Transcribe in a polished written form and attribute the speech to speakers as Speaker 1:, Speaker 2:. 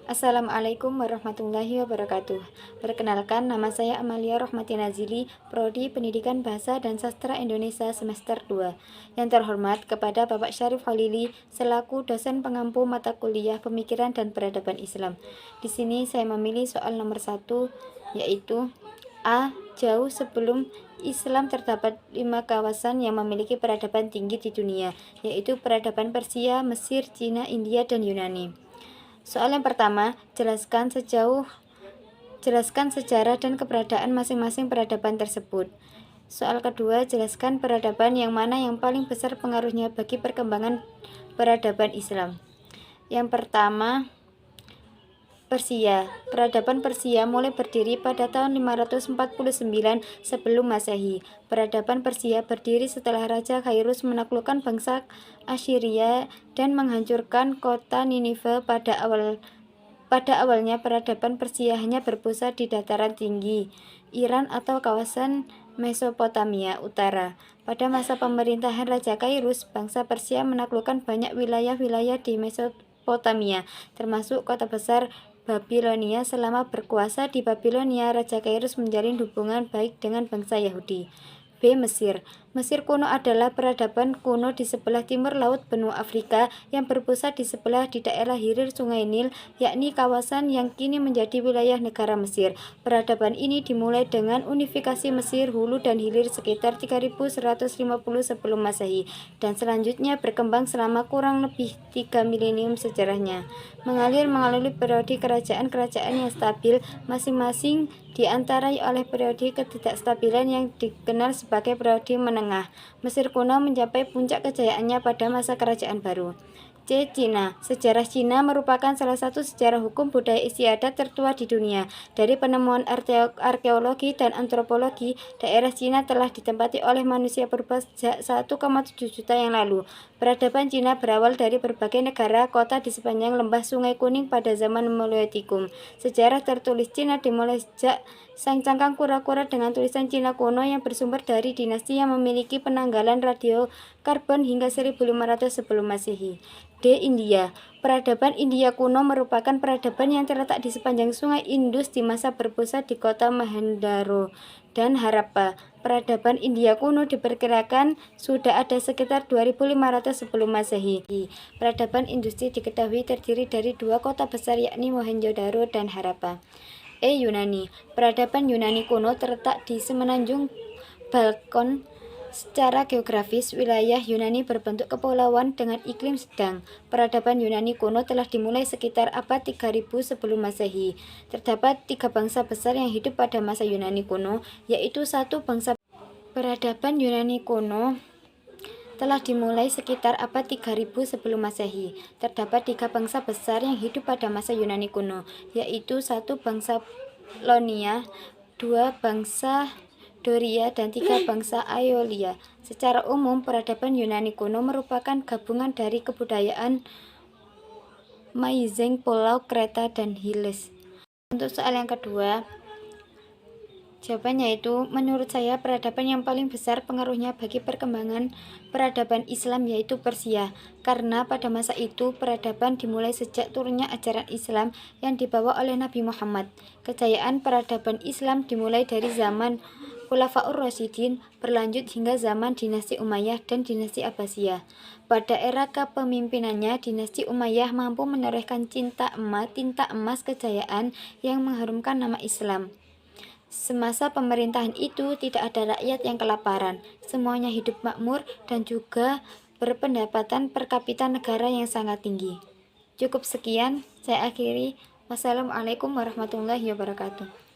Speaker 1: Assalamualaikum warahmatullahi wabarakatuh. Perkenalkan, nama saya Amalia Rohmati Nazili, Prodi Pendidikan Bahasa dan Sastra Indonesia semester 2. Yang terhormat kepada Bapak Syarif Halili selaku dosen pengampu mata kuliah Pemikiran dan Peradaban Islam. Di sini saya memilih soal nomor 1, yaitu A. Jauh sebelum Islam terdapat 5 kawasan yang memiliki peradaban tinggi di dunia, yaitu peradaban Persia, Mesir, Cina, India, dan Yunani. Soal yang pertama, jelaskan sejarah dan keberadaan masing-masing peradaban tersebut. Soal kedua, jelaskan peradaban yang mana yang paling besar pengaruhnya bagi perkembangan peradaban Islam. Yang pertama, Persia. Peradaban Persia mulai berdiri pada tahun 549 sebelum Masehi. Peradaban Persia berdiri setelah Raja Khairus menaklukkan bangsa Assyria dan menghancurkan kota Ninive. Pada awalnya peradaban Persia hanya berpusat di dataran tinggi Iran atau kawasan Mesopotamia Utara. Pada masa pemerintahan Raja Khairus, bangsa Persia menaklukkan banyak wilayah-wilayah di Mesopotamia, termasuk kota besar Babilonia. Selama berkuasa di Babilonia, Raja Khairus menjalin hubungan baik dengan bangsa Yahudi. B. Mesir. Mesir kuno adalah peradaban kuno di sebelah timur laut benua Afrika yang berpusat di daerah hilir Sungai Nil, yakni kawasan yang kini menjadi wilayah negara Mesir. Peradaban ini dimulai dengan unifikasi Mesir hulu dan hilir sekitar 3150 sebelum Masehi dan selanjutnya berkembang selama kurang lebih 3 milenium sejarahnya, mengalir melalui periode kerajaan-kerajaan yang stabil, masing-masing diantarai oleh periode ketidakstabilan yang dikenal sebagai periode menengah. Mesir kuno mencapai puncak kejayaannya pada masa Kerajaan Baru. C. Cina. Sejarah Cina merupakan salah satu sejarah hukum budaya istiadat tertua di dunia. Dari penemuan arkeologi dan antropologi, daerah Cina telah ditempati oleh manusia purba sejak 1,7 juta yang lalu. Peradaban Cina berawal dari berbagai negara kota di sepanjang lembah Sungai Kuning pada zaman Neolitikum. Sejarah tertulis Cina dimulai sejak sang cangkang kura-kura dengan tulisan Cina kuno yang bersumber dari dinasti yang memiliki penanggalan radiokarbon hingga 1500 sebelum Masehi. D. India. Peradaban India kuno merupakan peradaban yang terletak di sepanjang sungai Indus di masa berpusat di kota Mohenjo-daro dan Harappa. Peradaban India kuno diperkirakan sudah ada sekitar 2500 sebelum Masehi. Peradaban industri diketahui terdiri dari 2 kota besar yakni Mohenjo-daro dan Harappa. E. Yunani. Peradaban Yunani kuno terletak di semenanjung Balkan. Secara geografis, wilayah Yunani berbentuk kepulauan dengan iklim sedang. Peradaban Yunani kuno telah dimulai sekitar abad 3000 sebelum Masehi. Terdapat 3 bangsa besar yang hidup pada masa Yunani kuno, yaitu satu bangsa. Peradaban Yunani kuno telah dimulai sekitar abad 3000 sebelum Masehi. Terdapat 3 bangsa besar yang hidup pada masa Yunani kuno, yaitu 1 bangsa Ionia, 2 bangsa Doria, dan 3 bangsa Aeolia. Secara umum, peradaban Yunani kuno merupakan gabungan dari kebudayaan Myzeng, Pulau Kreta, dan Hellas. Untuk soal yang kedua, jawabannya itu, menurut saya peradaban yang paling besar pengaruhnya bagi perkembangan peradaban Islam yaitu Persia, karena pada masa itu peradaban dimulai sejak turunnya ajaran Islam yang dibawa oleh Nabi Muhammad. Kejayaan peradaban Islam dimulai dari zaman Khulafaur Rasyidin, berlanjut hingga zaman dinasti Umayyah dan dinasti Abbasiyah. Pada era kepemimpinannya, dinasti Umayyah mampu menorehkan tinta emas kejayaan yang mengharumkan nama Islam. Semasa pemerintahan itu tidak ada rakyat yang kelaparan, semuanya hidup makmur dan juga berpendapatan per kapita negara yang sangat tinggi. Cukup sekian, saya akhiri. Wassalamualaikum warahmatullahi wabarakatuh.